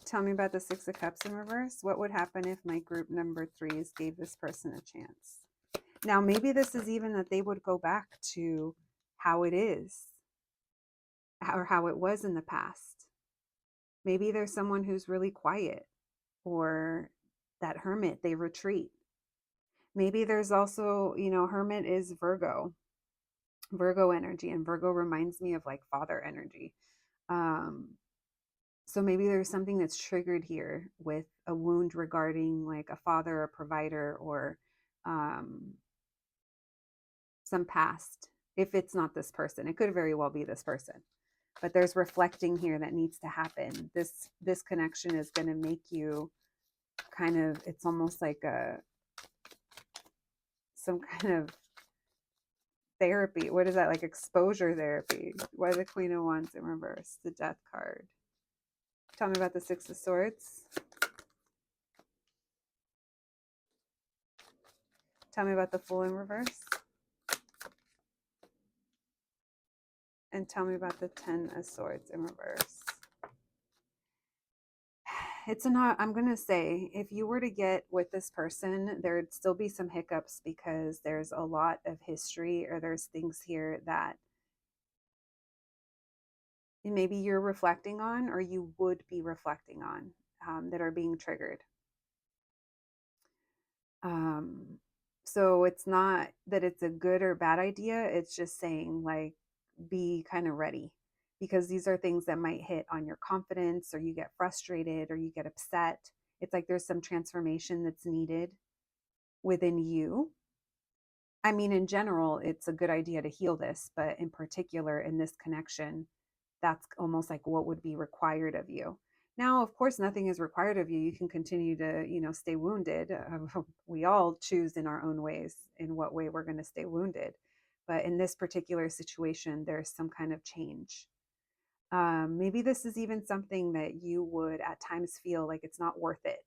Tell me about the Six of Cups in reverse. What would happen if my group number threes gave this person a chance? Now, maybe this is even that they would go back to how it is, or how it was in the past. Maybe there's someone who's really quiet, or that hermit, they retreat. Maybe there's also, hermit is Virgo energy, and Virgo reminds me of like father energy. So maybe there's something that's triggered here with a wound regarding like a father, a provider, or some past. If it's not this person, it could very well be this person. But there's reflecting here that needs to happen. This connection is going to make you kind of, it's almost like some kind of therapy. What is that, like exposure therapy? Why the Queen of Wands in reverse? The Death card. Tell me about the Six of Swords. Tell me about the Fool in reverse. And tell me about the Ten of Swords in reverse. I'm going to say, if you were to get with this person, there'd still be some hiccups because there's a lot of history, or there's things here that maybe you're reflecting on, or you would be reflecting on, that are being triggered. So it's not that it's a good or bad idea. It's just saying, like, be kind of ready, because these are things that might hit on your confidence, or you get frustrated, or you get upset. It's like there's some transformation that's needed within you. I mean, in general, it's a good idea to heal this, but in particular, in this connection, that's almost like what would be required of you. Now, of course, nothing is required of you. You can continue to, stay wounded. We all choose in our own ways in what way we're going to stay wounded. But in this particular situation, there's some kind of change. Maybe this is even something that you would at times feel like it's not worth it.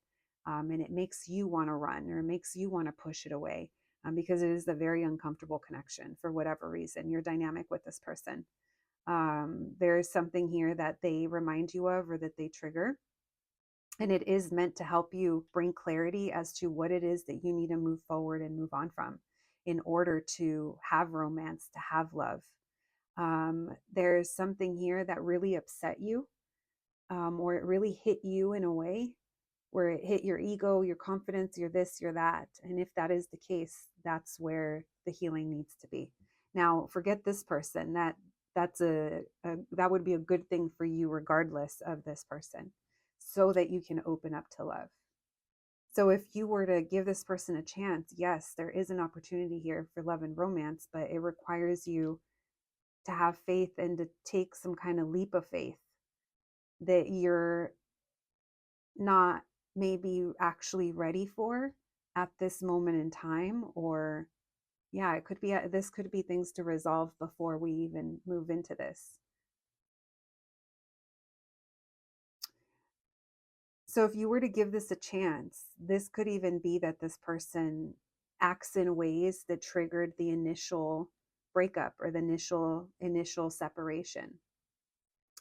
And it makes you want to run, or makes you want to push it away, because it is a very uncomfortable connection for whatever reason. You're dynamic with this person. There's something here that they remind you of, or that they trigger. And it is meant to help you bring clarity as to what it is that you need to move forward and move on from in order to have romance, to have love. There's something here that really upset you, or it really hit you in a way where it hit your ego, your confidence, your this, your that. And if that is the case, that's where the healing needs to be. Now, forget this person. That's that would be a good thing for you regardless of this person, so that you can open up to love. So if you were to give this person a chance, yes, there is an opportunity here for love and romance, but it requires you to have faith and to take some kind of leap of faith that you're not maybe actually ready for at this moment in time. Or yeah, it could be this could be things to resolve before we even move into this. So if you were to give this a chance, this could even be that this person acts in ways that triggered the initial breakup or the initial separation.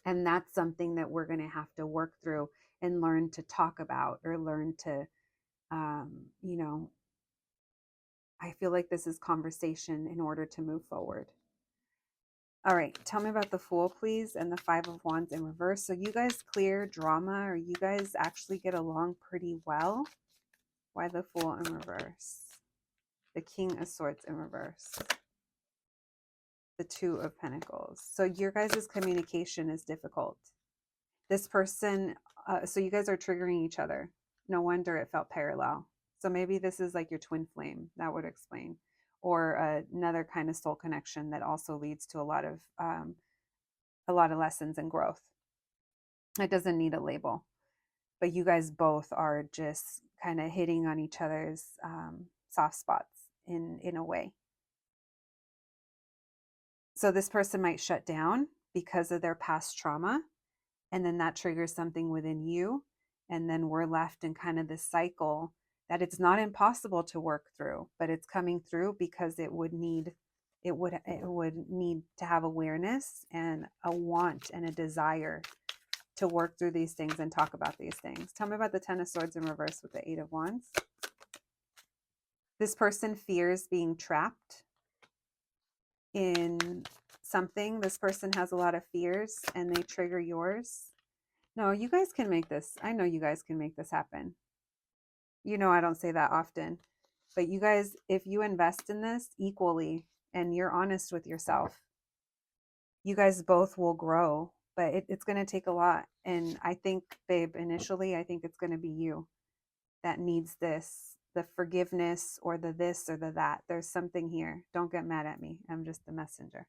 And that's something that we're going to have to work through and learn to talk about, or learn to you know, I feel like this is conversation in order to move forward. All right, tell me about the Fool, please, and the Five of Wands in reverse. So you guys clear drama, or you guys actually get along pretty well. Why the Fool in reverse? The King of Swords in reverse. The Two of Pentacles. So your guys' communication is difficult. This person, so you guys are triggering each other. No wonder it felt parallel. So maybe this is like your twin flame. That would explain. Or another kind of soul connection that also leads to a lot of lessons and growth. It doesn't need a label, but you guys both are just kind of hitting on each other's soft spots in a way. So this person might shut down because of their past trauma, and then that triggers something within you, and then we're left in kind of this cycle that it's not impossible to work through, but it's coming through because it would need to have awareness and a want and a desire to work through these things and talk about these things. Tell me about the Ten of Swords in reverse with the Eight of Wands. This person fears being trapped in something. This person has a lot of fears and they trigger yours. No, you guys can make this. I know you guys can make this happen. You know, I don't say that often, but you guys, if you invest in this equally and you're honest with yourself, you guys both will grow, but it's going to take a lot. And I think, babe, initially, I think it's going to be you that needs this, the forgiveness or the this or the that. There's something here. Don't get mad at me. I'm just the messenger.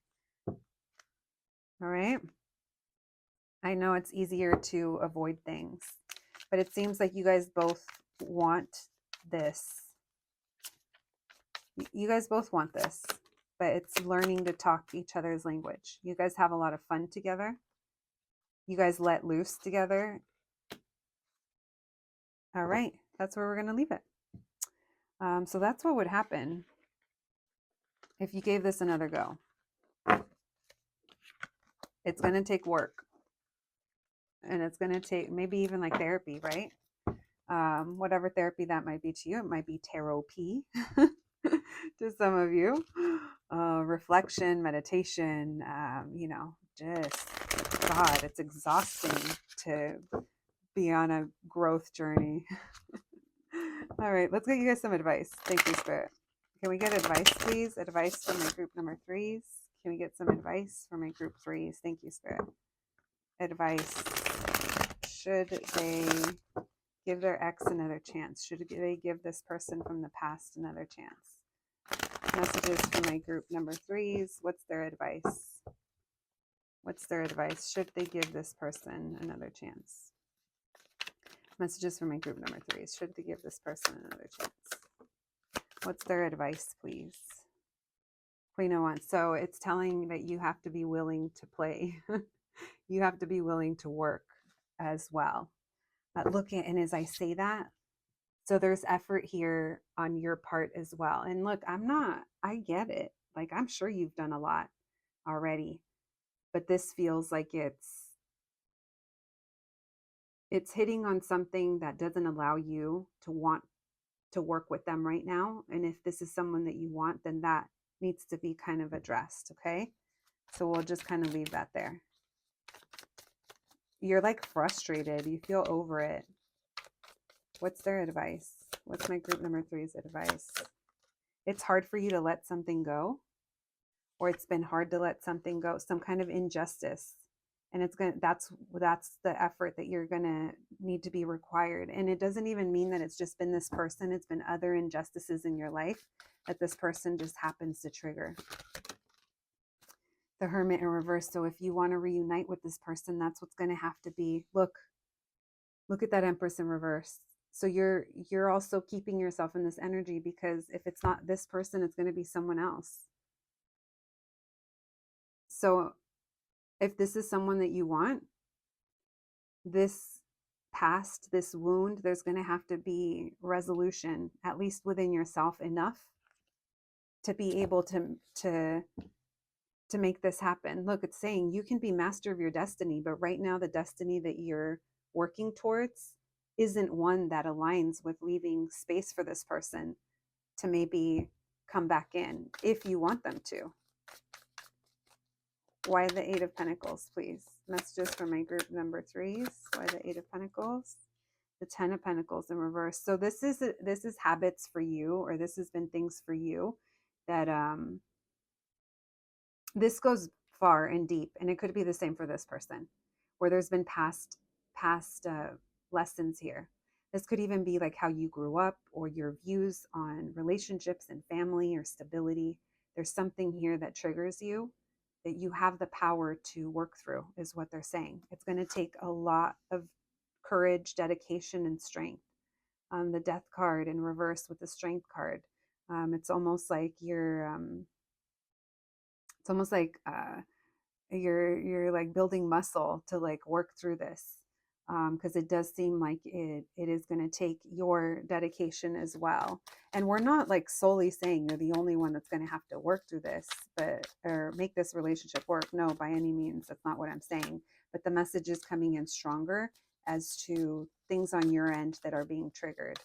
All right. I know it's easier to avoid things, but it seems like you guys both want this. You guys both want this, but it's learning to talk each other's language. You guys have a lot of fun together. You guys let loose together. All right, that's where we're going to leave it. So that's what would happen if you gave this another go. It's going to take work, and it's going to take maybe even like therapy, right? Whatever therapy that might be to you. It might be tarot P to some of you. Reflection, meditation, just God, it's exhausting to be on a growth journey. All right, let's get you guys some advice. Thank you, Spirit. Can we get advice, please? Advice from my group number threes. Can we get some advice from my group threes? Thank you, Spirit. Advice. Should they give their ex another chance? Should they give this person from the past another chance? Messages from my group number threes. What's their advice? What's their advice? Should they give this person another chance? Messages from my group number threes. Should they give this person another chance? What's their advice, please? Queen of Wands. So it's telling that you have to be willing to play. You have to be willing to work as well. And as I say that, so there's effort here on your part as well. And look, I get it. Like, I'm sure you've done a lot already, but this feels like it's It's hitting on something that doesn't allow you to want to work with them right now. And if this is someone that you want, then that needs to be kind of addressed. Okay. So we'll just kind of leave that there. You're like frustrated. You feel over it. What's their advice? What's my group number 3's advice? It's hard for you to let something go, or it's been hard to let something go, some kind of injustice. And that's the effort that you're gonna need to be required. And it doesn't even mean that it's just been this person, it's been other injustices in your life that this person just happens to trigger. The Hermit in reverse. So if you want to reunite with this person, that's what's going to have to be. Look at that Empress in reverse. So you're also keeping yourself in this energy, because if it's not this person, it's going to be someone else. So if this is someone that you want, this past, this wound, there's going to have to be resolution, at least within yourself, enough to be able to make this happen. Look, it's saying you can be master of your destiny, but right now the destiny that you're working towards isn't one that aligns with leaving space for this person to maybe come back in if you want them to. Why the Eight of Pentacles, please? Messages for my group number 3's. Why the Eight of Pentacles? The Ten of Pentacles in reverse. So this is habits for you, or this has been things for you that this goes far and deep, and it could be the same for this person, where there's been past lessons here. This could even be like how you grew up, or your views on relationships and family or stability. There's something here that triggers you that you have the power to work through, is what they're saying. It's going to take a lot of courage, dedication, and strength. The Death card in reverse with the Strength card. It's almost like you're like building muscle to like work through this, because it does seem like it is going to take your dedication as well. And we're not like solely saying you're the only one that's going to have to work through this, but or make this relationship work. No, by any means, that's not what I'm saying. But the message is coming in stronger as to things on your end that are being triggered.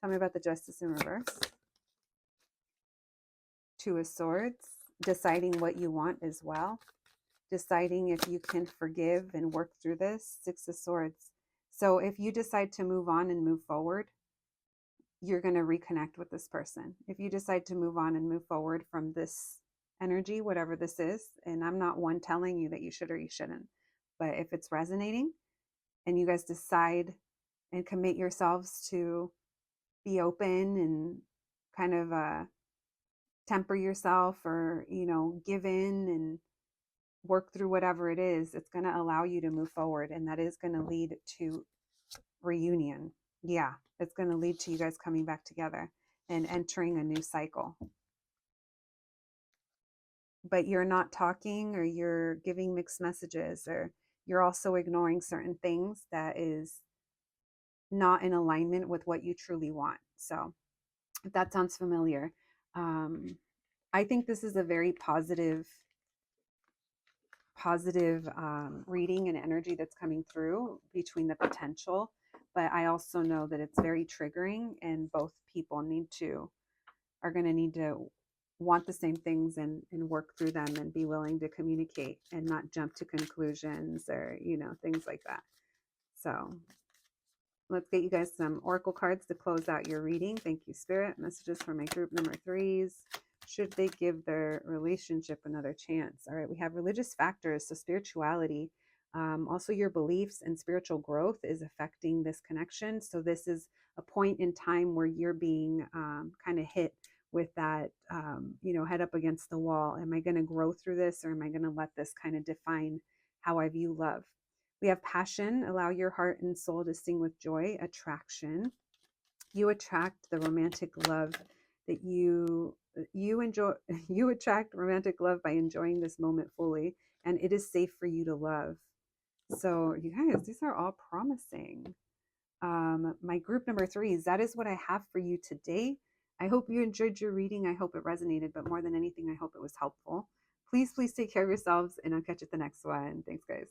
Tell me about the Justice in reverse. Two of Swords. Deciding what you want as well. Deciding if you can forgive and work through this. Six of Swords. So if you decide to move on and move forward, you're going to reconnect with this person. If you decide to move on and move forward from this energy, whatever this is, and I'm not one telling you that you should or you shouldn't, but if it's resonating and you guys decide and commit yourselves to be open and kind of temper yourself, or give in and work through whatever it is, it's going to allow you to move forward, and that is going to lead to reunion. Yeah, it's going to lead to you guys coming back together and entering a new cycle. But you're not talking, or you're giving mixed messages, or you're also ignoring certain things that is not in alignment with what you truly want. So if that sounds familiar, I think this is a very positive reading and energy that's coming through between the potential. But I also know that it's very triggering, and both people are going to need to want the same things and work through them and be willing to communicate and not jump to conclusions, or things like that. So let's get you guys some oracle cards to close out your reading. Thank you, Spirit. Messages for my group number 3's. Should they give their relationship another chance? All right, we have religious factors, so spirituality. Also, your beliefs and spiritual growth is affecting this connection. So this is a point in time where you're being kind of hit with that, head up against the wall. Am I going to grow through this, or am I going to let this kind of define how I view love? We have passion. Allow your heart and soul to sing with joy. Attraction. You attract the romantic love that you enjoy. You attract romantic love by enjoying this moment fully, and it is safe for you to love. So you guys, these are all promising. My group number 3's, that is what I have for you today. I hope you enjoyed your reading. I hope it resonated, but more than anything, I hope it was helpful. Please take care of yourselves, and I'll catch you at the next one. Thanks, guys.